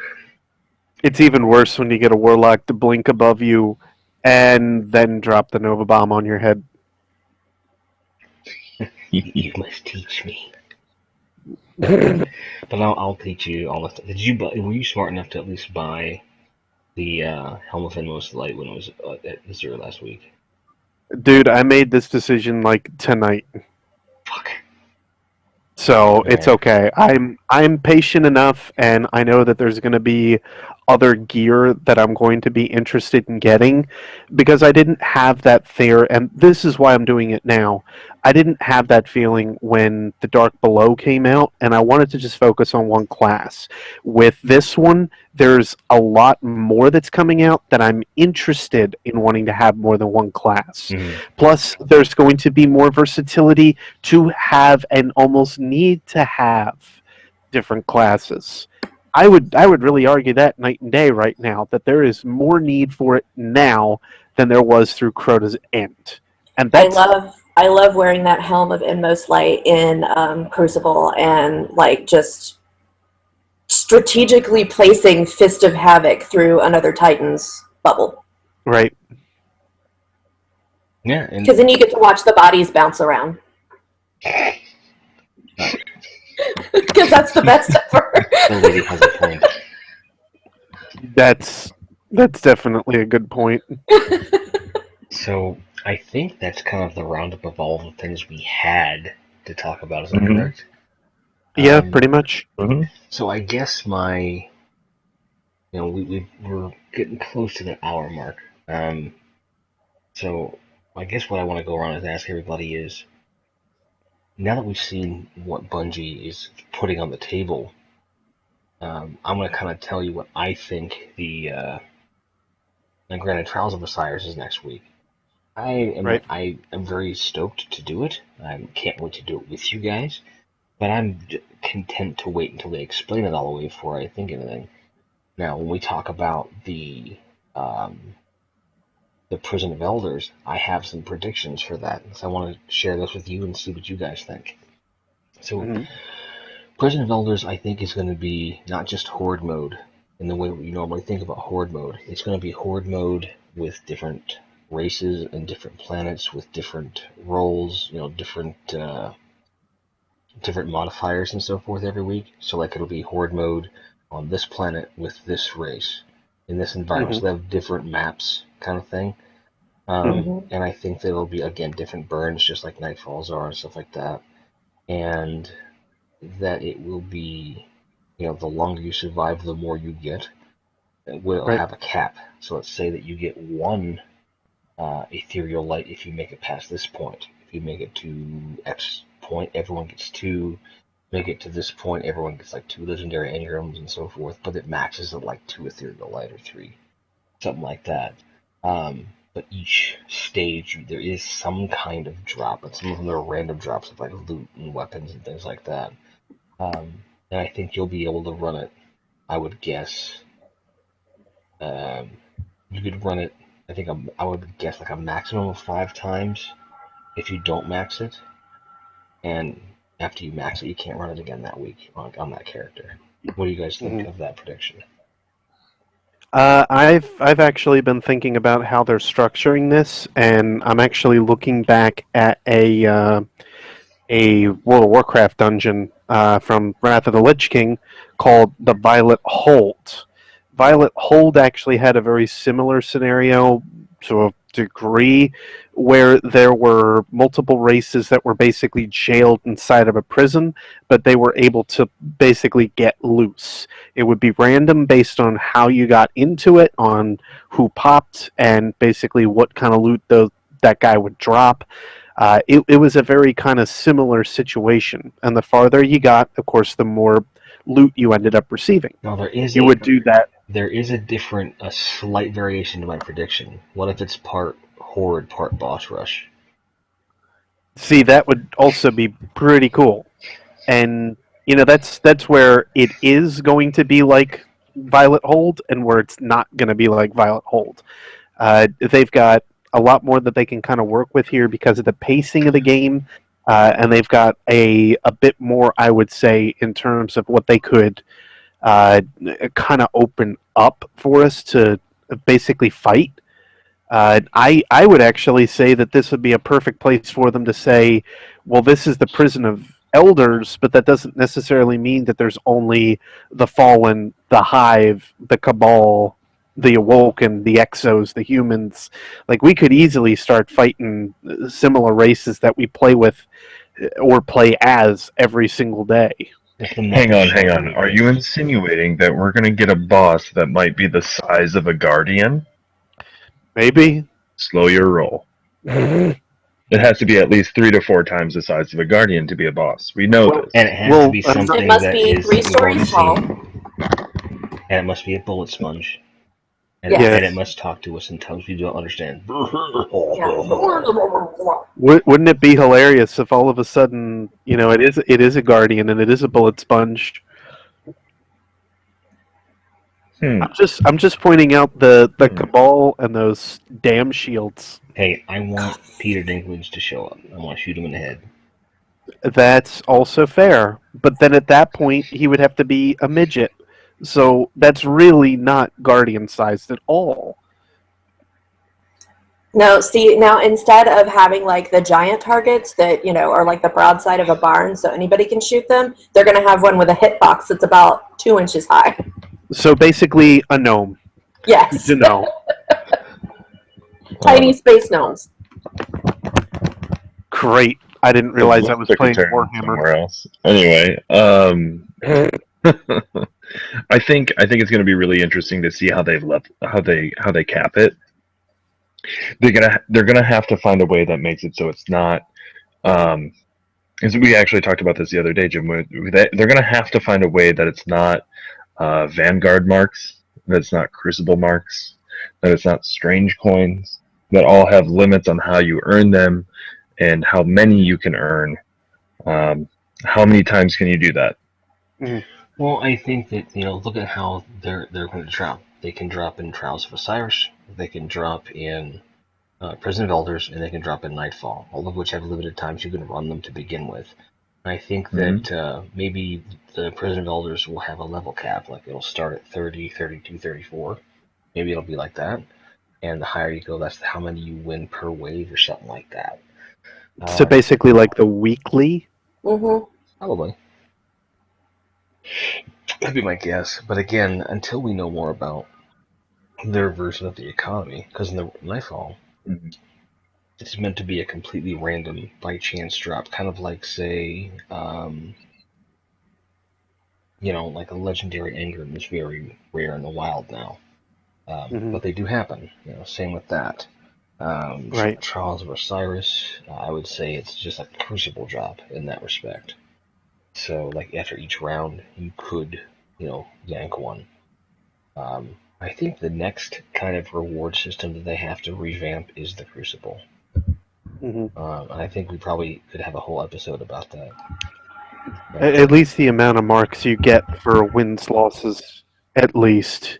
It's even worse when you get a warlock to blink above you and then drop the Nova Bomb on your head. You must teach me. But I'll teach you all this. Were you smart enough to at least buy the Helm of Inmost Light when it was at Zero last week? Dude, I made this decision like tonight. Fuck. So it's okay. I'm patient enough, and I know that there's going to be other gear that I'm going to be interested in getting, because I didn't have that there, and this is why I'm doing it now. I didn't have that feeling when The Dark Below came out, and I wanted to just focus on one class. With this one, there's a lot more that's coming out that I'm interested in wanting to have more than one class. Mm-hmm. Plus, there's going to be more versatility to have and almost need to have different classes. I would really argue that night and day right now, that there is more need for it now than there was through Crota's end. And that's, I love wearing that Helm of Inmost Light in Crucible, and like just strategically placing Fist of Havoc through another Titan's bubble. right. Yeah, Because then you get to watch the bodies bounce around. Because that's the best ever. the lady has a point. That's definitely a good point. So I think that's kind of the roundup of all the things we had to talk about. Is that Mhm. correct? Yeah, pretty much. Mm-hmm. So I guess we're getting close to the hour mark. So I guess what I want to go around and ask everybody is, now that we've seen what Bungie is putting on the table, I'm going to kind of tell you what I think and granted, Trials of Osiris is next week. Right. I am very stoked to do it. I can't wait to do it with you guys. But I'm content to wait until they explain it all the way before I think anything. Now, when we talk about the Prison of Elders, I have some predictions for that. So I want to share this with you and see what you guys think. So, Mm-hmm. Prison of Elders, I think, is going to be not just Horde mode in the way you normally think about Horde mode. It's going to be Horde mode with different races and different planets with different roles, different modifiers and so forth every week. So, like, it'll be Horde mode on this planet with this race in this environment. Mm-hmm. So they have different maps, kind of thing. Mhm. And I think there will be, again, different burns, just like Nightfalls are and stuff like that. And that it will be, the longer you survive, the more you get. It will Right. have a cap. So let's say that you get one ethereal light if you make it past this point. If you make it to X point, everyone gets two. Make it to this point, everyone gets like two legendary engrams and so forth. But it maxes at like two ethereal light or three, something like that. But each stage there is some kind of drop, and some of them are random drops of like loot and weapons and things like that. And I think you'll be able to run it. I would guess um, you could run it. I would guess like a maximum of 5 times if you don't max it, and after you max it, you can't run it again that week on that character. What do you guys think Mm-hmm. of that prediction? I've actually been thinking about how they're structuring this, and I'm actually looking back at a World of Warcraft dungeon from Wrath of the Lich King called the Violet Hold. Violet Hold actually had a very similar scenario to a degree where there were multiple races that were basically jailed inside of a prison, but they were able to basically get loose. It would be random based on how you got into it, on who popped, and basically what kind of loot that guy would drop. It was a very kind of similar situation, and the farther you got, of course, the more loot you ended up receiving. Now You would do that. there is a slight variation to my prediction. What if it's part horde, part boss rush? See, that would also be pretty cool, and that's where it is going to be like Violet Hold, and where it's not going to be like Violet Hold. They've got a lot more that they can kind of work with here because of the pacing of the game, and they've got a bit more, I would say, in terms of what they could kind of open up for us to basically fight. I would actually say that this would be a perfect place for them to say, well, this is the prison of elders, but that doesn't necessarily mean that there's only the fallen, the hive, the cabal, the awoken, the exos, the humans. Like, we could easily start fighting similar races that we play with or play as every single day. Hang on. Are you insinuating that we're going to get a boss that might be the size of a guardian? Maybe. Slow your roll. It has to be at least 3 to 4 times the size of a guardian to be a boss. We know this. And it has to be something It must that be is 3 going stories tall. and it must be a bullet sponge. And, Yes. and it must talk to us in tongues we don't understand. Wouldn't it be hilarious if all of a sudden, it is a guardian and it is a bullet sponge? I'm just pointing out the cabal and those damn shields. Hey, I want Peter Dinklage to show up. I want to shoot him in the head. That's also fair, but then at that point he would have to be a midget, so that's really not guardian sized at all. No, see, now instead of having like the giant targets that, are like the broadside of a barn so anybody can shoot them, they're going to have one with a hitbox that's about 2 inches high. So basically a gnome. Yes. Tiny space gnomes. Great. I didn't realize I was playing Warhammer. Somewhere else. Anyway, I think it's going to be really interesting to see how they cap it. they're gonna have to find a way that makes it so it's not. As we actually talked about this the other day, Jim. They're gonna have to find a way that it's not Vanguard marks, that it's not Crucible marks, that it's not strange coins, that all have limits on how you earn them and how many you can earn. How many times can you do that? Well, I think that look at how they're going to drop. They can drop in Trials of Osiris. They can drop in Prison of Elders, and they can drop in Nightfall. All of which have limited times you can run them to begin with. I think that maybe the Prison of Elders will have a level cap, like it'll start at 30, 32, 34. Maybe it'll be like that. And the higher you go, that's how many you win per wave or something like that. So basically like the weekly? Probably. That'd be my guess. But again, until we know more about their version of the economy, because in the Nightfall, it's meant to be a completely random, by chance drop, kind of like, say, like a legendary Engram is very rare in the wild now. But they do happen. Same with that. Right. Trials of Osiris, I would say it's just a crucible drop in that respect. So, like, after each round, you could, yank one. I think the next kind of reward system that they have to revamp is the Crucible. And I think we probably could have a whole episode about that. At least the amount of marks you get for wins, losses, at least.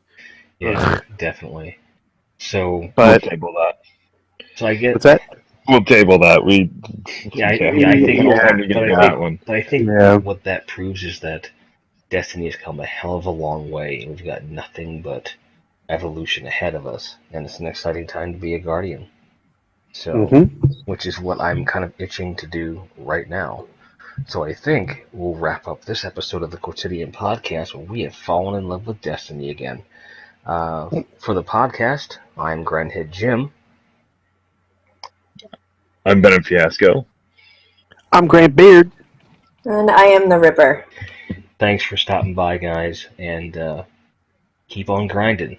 Yeah, definitely. So, But we'll table that. So I get. What's that? We'll table that. I think. But I think what that proves is that Destiny has come a hell of a long way, and we've got nothing but evolution ahead of us, and it's an exciting time to be a Guardian. So, which is what I'm kind of itching to do right now. So I think we'll wrap up this episode of the Quotidian podcast where we have fallen in love with Destiny again. For the podcast, I'm Grandhead Jim. I'm Bennett Fiasco. I'm Grant Beard. And I am the Ripper. Thanks for stopping by, guys, and keep on grinding.